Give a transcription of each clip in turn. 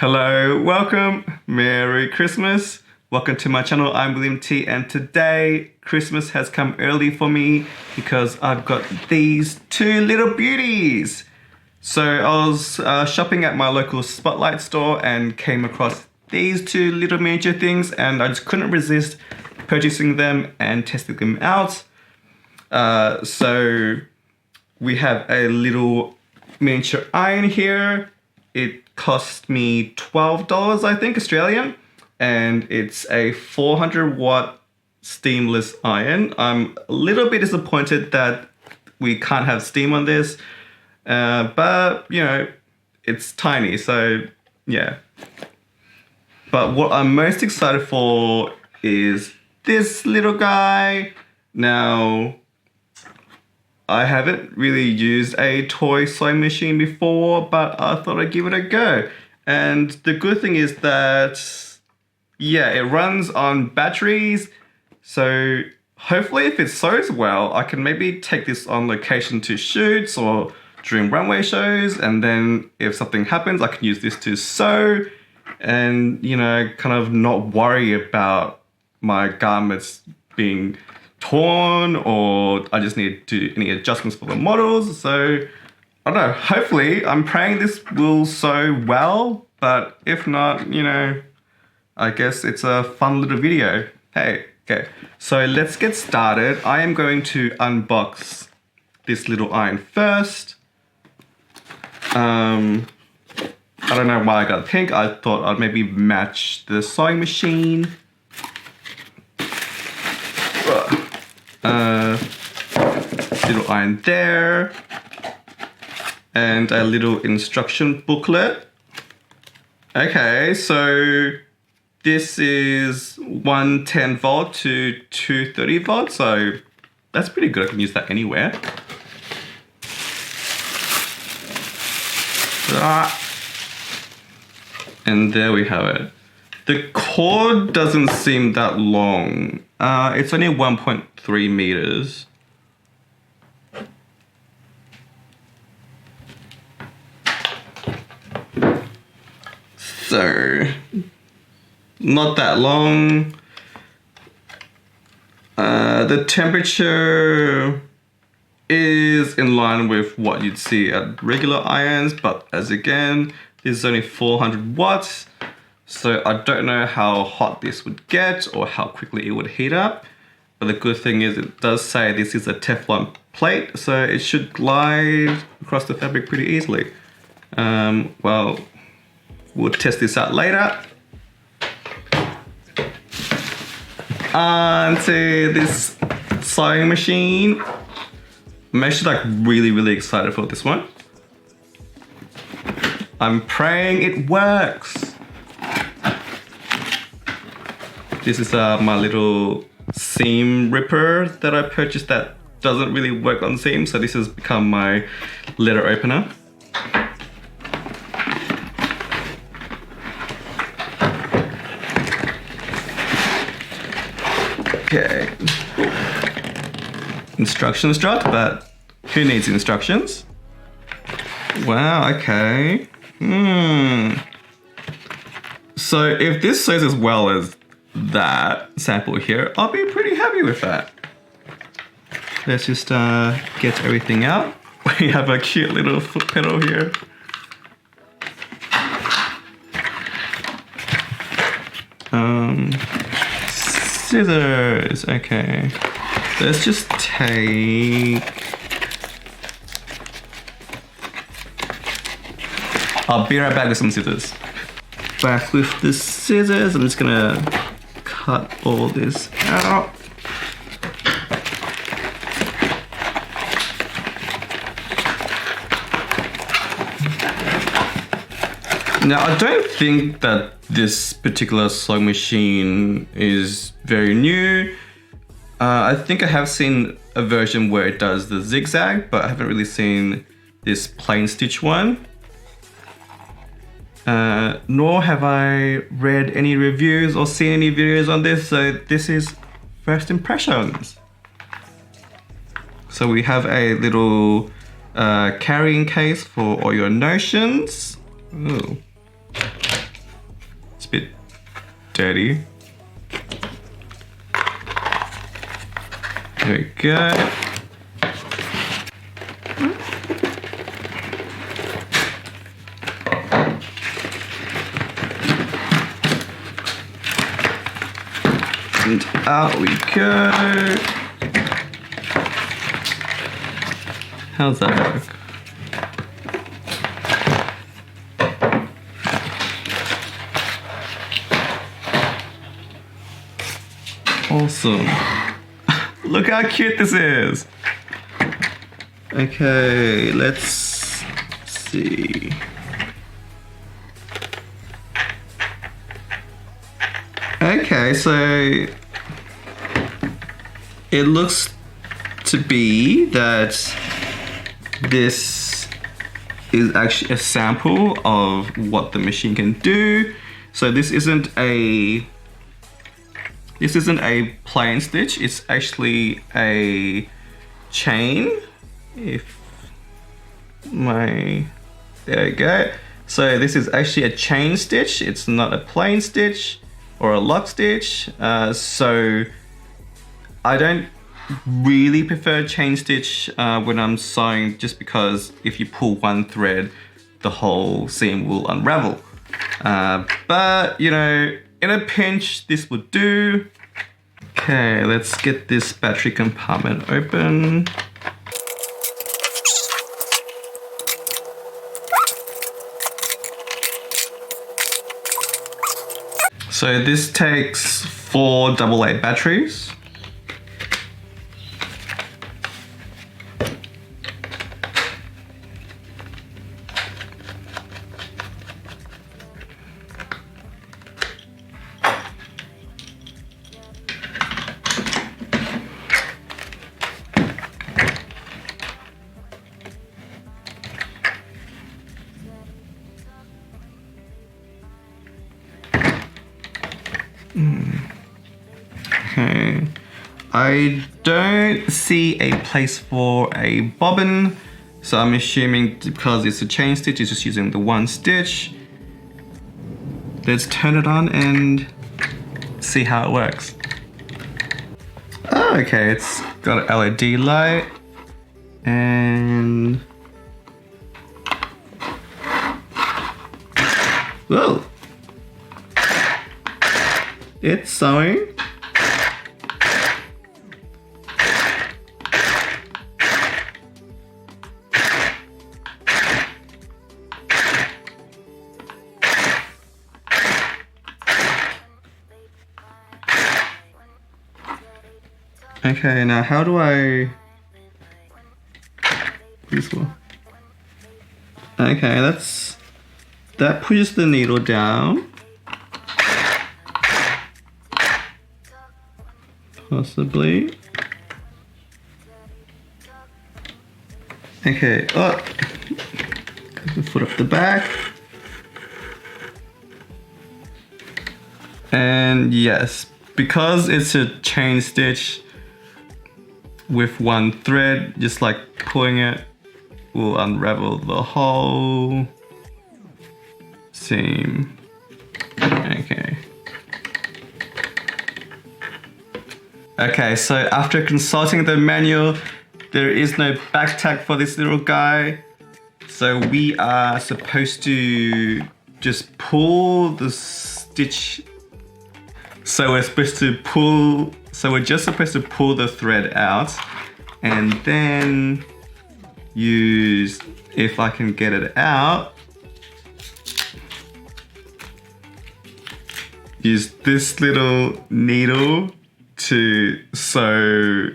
Hello, welcome, Merry Christmas. Welcome to my channel, I'm William T, and today Christmas has come early for me because I've got these two little beauties. So I was shopping at my local Spotlight store and came across these two little miniature things, and I just couldn't resist purchasing them and testing them out. So we have a little miniature iron here. It cost me $12, I think, Australian, and it's a 400 watt steamless iron. I'm a little bit disappointed that we can't have steam on this, but you know, it's tiny, so yeah. But what I'm most excited for is this little guy. Now, I haven't really used a toy sewing machine before, but I thought I'd give it a go. And the good thing is that, yeah, it runs on batteries. So hopefully if it sews well, I can maybe take this on location to shoots or during runway shows. And then if something happens, I can use this to sew and, you know, kind of not worry about my garments being torn, or I just need to do any adjustments for the models. So I don't know, hopefully I'm praying this will sew well, but if not, you know, I guess it's a fun little video. Hey, okay, so let's get started. I am going to unbox this little iron first. I don't know why I got pink. I thought I'd maybe match the sewing machine. Little iron there, and a little instruction booklet. Okay, so this is 110 volt to 230 volt, so that's pretty good. I can use that anywhere. And there we have it. The cord doesn't seem that long. It's only 1.3 meters. So, not that long. The temperature is in line with what you'd see at regular irons, but as again, this is only 400 watts. So I don't know how hot this would get or how quickly it would heat up. But the good thing is it does say this is a Teflon plate, so it should glide across the fabric pretty easily. Well, we'll test this out later. Onto this sewing machine. I'm actually like really excited for this one. I'm praying it works. This is my little seam ripper that I purchased that doesn't really work on seams, so this has become my letter opener. Okay. Instructions dropped, but who needs instructions? Wow, okay. So if this sews as well as that sample here, I'll be pretty happy with that. Let's just get everything out. We have a cute little foot pedal here. Scissors, okay. Let's just take... I'll be right back with some scissors. Back with the scissors, I'm just gonna cut all this out. Now, I don't think that this particular sewing machine is very new. I think I have seen a version where it does the zigzag, but I haven't really seen this plain stitch one. Nor have I read any reviews or seen any videos on this, so this is first impressions. So we have a little carrying case for all your notions. Ooh. a bit dirty. There we go. And out we go. How's that work? Awesome. Look how cute this is. Okay, let's see. Okay, so it looks to be that this is actually a sample of what the machine can do. So this isn't a plain stitch, it's actually a chain. There we go. So this is actually a chain stitch, it's not a plain stitch or a lock stitch. So I don't really prefer chain stitch when I'm sewing, just because if you pull one thread, the whole seam will unravel. But you know, in a pinch, this would do. Okay, let's get this battery compartment open. So this takes 4 AA batteries. Okay, I don't see a place for a bobbin, so I'm assuming because it's a chain stitch, it's just using the one stitch. Let's turn it on and see how it works. Oh, okay, it's got an LED light and whoa, it's sewing. Okay, now how do I... this one? Okay, that pushes the needle down. Possibly. Okay, oh, the foot up the back. And yes, because it's a chain stitch with one thread, just like pulling it will unravel the whole seam. Okay. Okay, so after consulting the manual, there is no back tag for this little guy. So we are supposed to just pull the stitch. So we're just supposed to pull the thread out and then use, if I can get it out, use this little needle to sew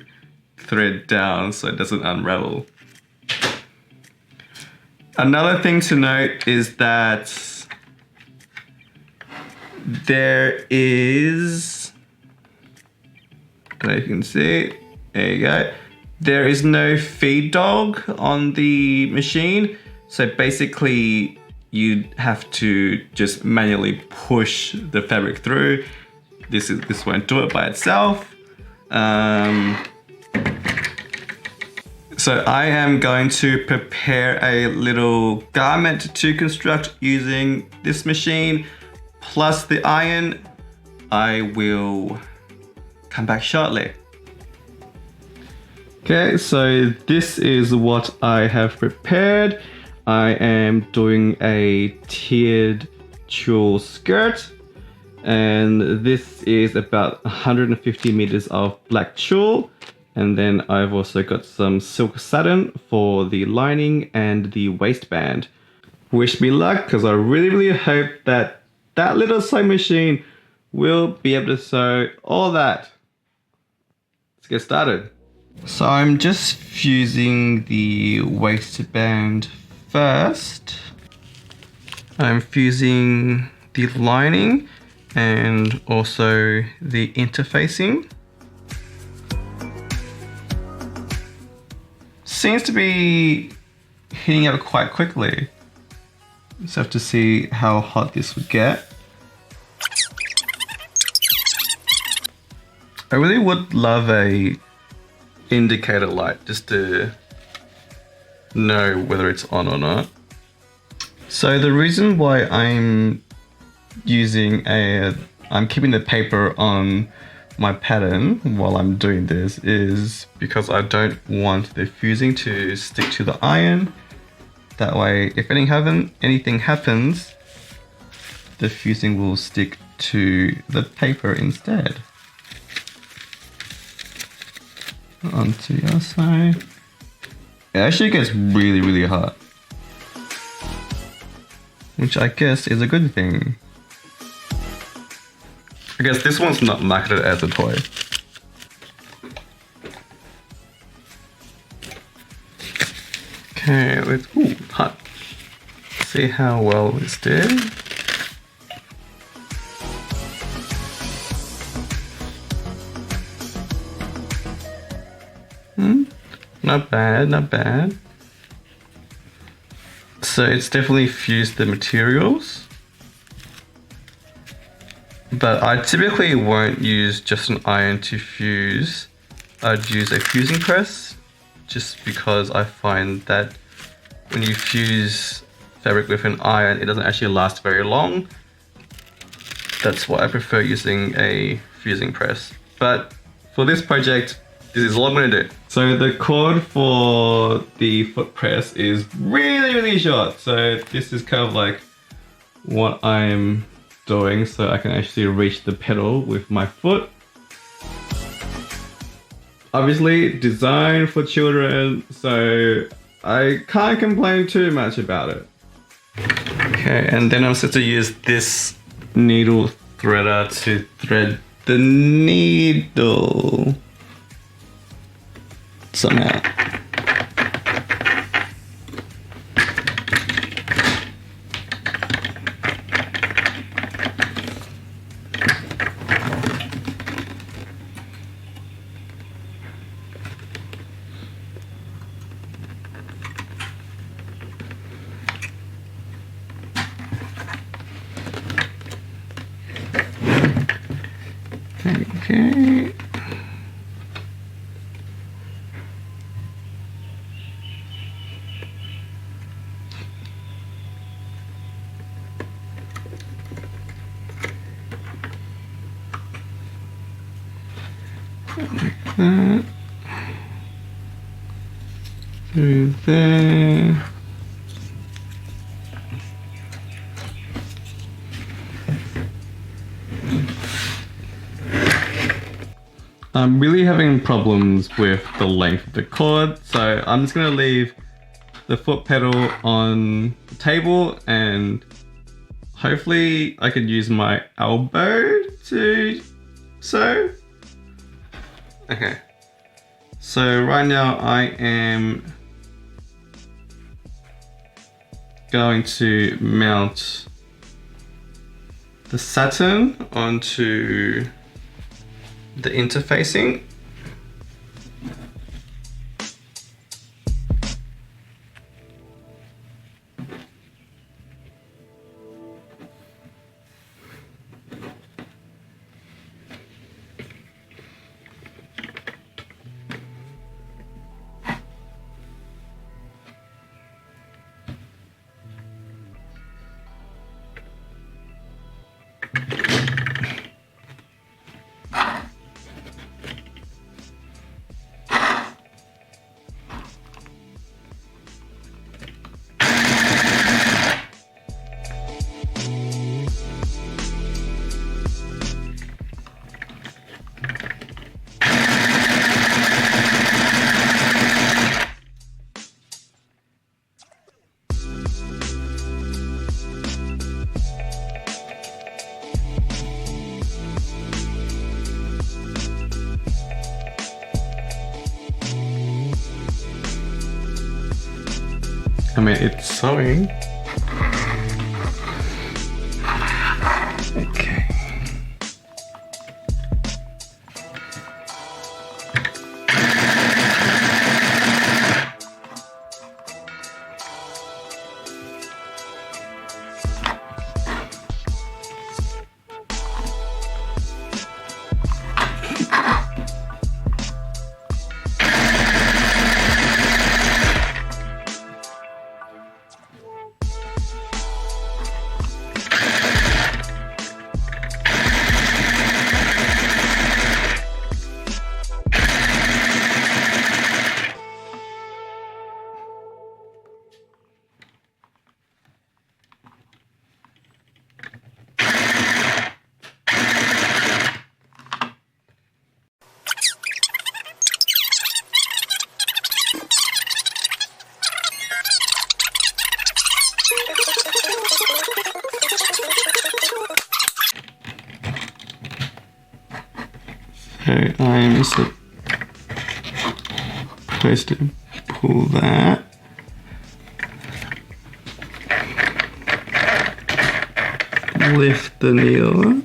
thread down so it doesn't unravel. Another thing to note is that there is, I don't know if you can see, there you go. There is no feed dog on the machine. So basically you have to just manually push the fabric through. This won't do it by itself. So I am going to prepare a little garment to construct using this machine. plus the iron, I will come back shortly. Okay, so this is what I have prepared. I am doing a tiered tulle skirt, and this is about 150 meters of black tulle, and then I've also got some silk satin for the lining and the waistband. Wish me luck, because I really hope that that little sewing machine will be able to sew all that. Let's get started. So I'm just fusing the waistband first. I'm fusing the lining and also the interfacing. Seems to be heating up quite quickly. Just have to see how hot this would get. I really would love a indicator light just to know whether it's on or not. So the reason why I'm keeping the paper on my pattern while I'm doing this is because I don't want the fusing to stick to the iron. That way, if anything happens, the fusing will stick to the paper instead. Onto the other side. It actually gets really hot, which I guess is a good thing. I guess this one's not marketed as a toy. Okay, ooh, hot. See how well it's did. Not bad, not bad. So it's definitely fused the materials. But I typically won't use just an iron to fuse. I'd use a fusing press, just because I find that when you fuse fabric with an iron, it doesn't actually last very long. That's why I prefer using a fusing press. But for this project, this is all I'm gonna do. So the cord for the foot press is really short. So this is kind of like what I'm doing, so I can actually reach the pedal with my foot. Obviously designed for children, so I can't complain too much about it. Okay, and then I'm supposed to use this needle threader to thread the needle somehow. Okay. Like that. Through there. I'm really having problems with the length of the cord, so I'm just gonna leave the foot pedal on the table and hopefully I could use my elbow to sew. Okay, so right now I am going to mount the satin onto the interfacing. mean, it's sewing. Okay. So I'm supposed to pull that. Lift the needle.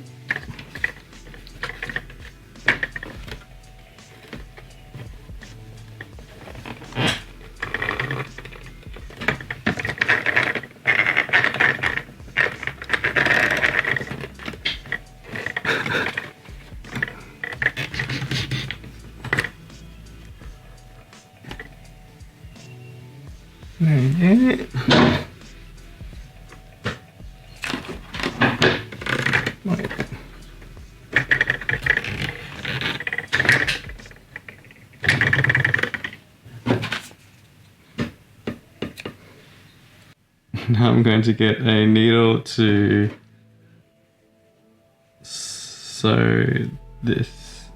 Now I'm going to get a needle to sew this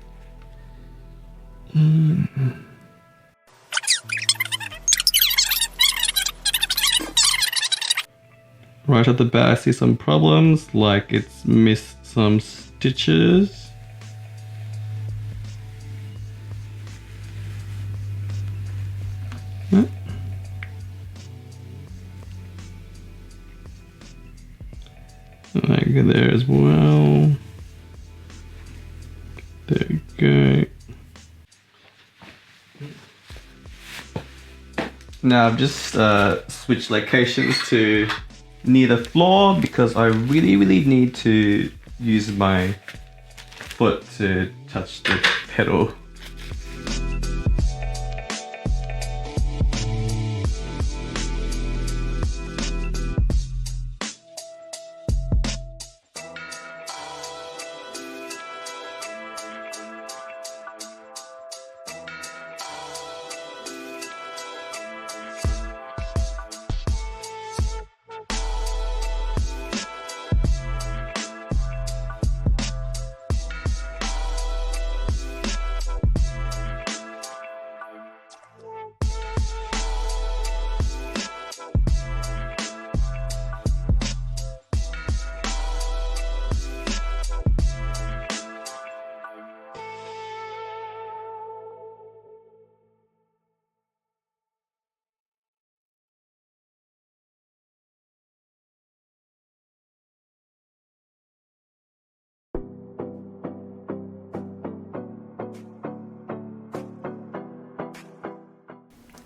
in. Right at the back I see some problems, like it's missed some stitches. Like there as well. There we go. Now I've just switched locations to near the floor because I really need to use my foot to touch the pedal.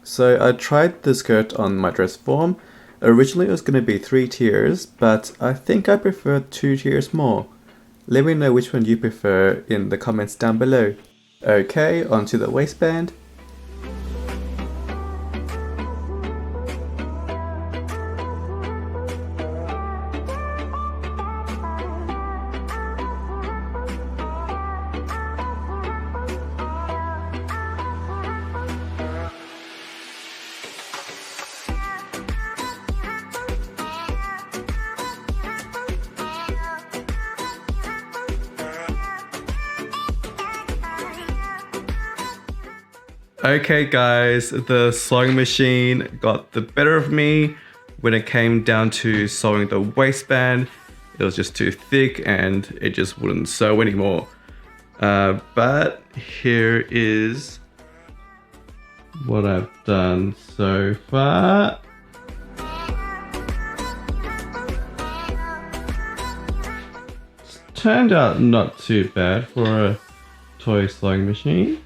So I tried the skirt on my dress form. Originally it was going to be 3 tiers, but I think I prefer 2 tiers more. Let me know which one you prefer in the comments down below. Okay, onto the waistband. Okay guys, the sewing machine got the better of me when it came down to sewing the waistband. It was just too thick and it just wouldn't sew anymore. But here is what I've done so far. turned out not too bad for a toy sewing machine.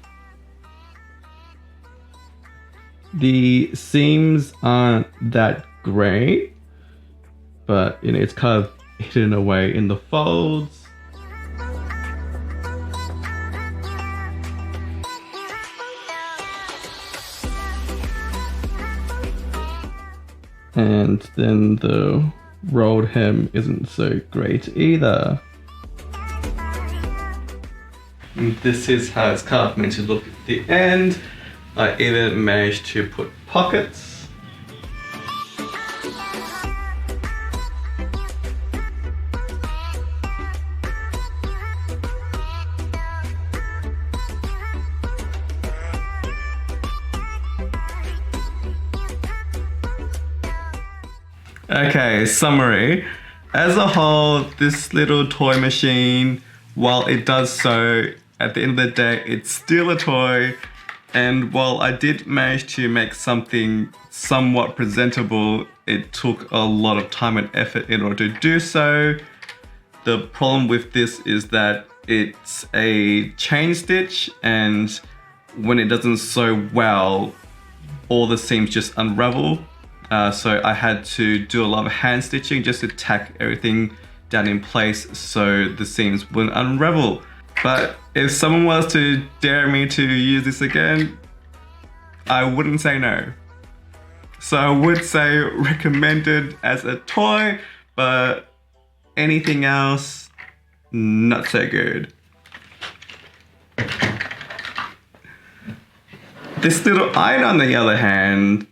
The seams aren't that great, but you know, it's kind of hidden away in the folds. And then the rolled hem isn't so great either. And this is how it's kind of meant to look at the end. I even managed to put pockets. Okay, summary. As a whole, this little toy machine, while it does so, at the end of the day, it's still a toy. And while I did manage to make something somewhat presentable, it took a lot of time and effort in order to do so. The problem with this is that it's a chain stitch, and when it doesn't sew well, all the seams just unravel. So I had to do a lot of hand stitching just to tack everything down in place so the seams wouldn't unravel. But if someone was to dare me to use this again, I wouldn't say no. So I would say recommended as a toy, but anything else, not so good. This little iron, on the other hand,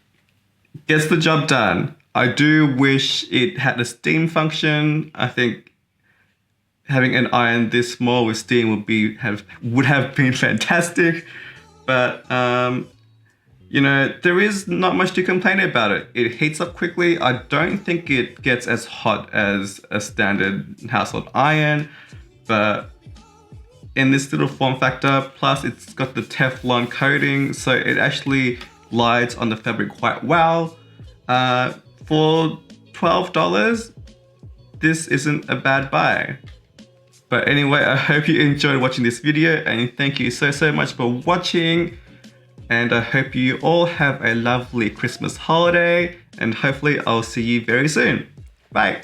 gets the job done. I do wish it had a steam function. I think having an iron this small with steam would have been fantastic. But you know, there is not much to complain about it. It heats up quickly. I don't think it gets as hot as a standard household iron, but in this little form factor, plus it's got the Teflon coating, so it actually glides on the fabric quite well. For $12, this isn't a bad buy. But anyway, I hope you enjoyed watching this video, and thank you so much for watching. And I hope you all have a lovely Christmas holiday, and hopefully I'll see you very soon. Bye.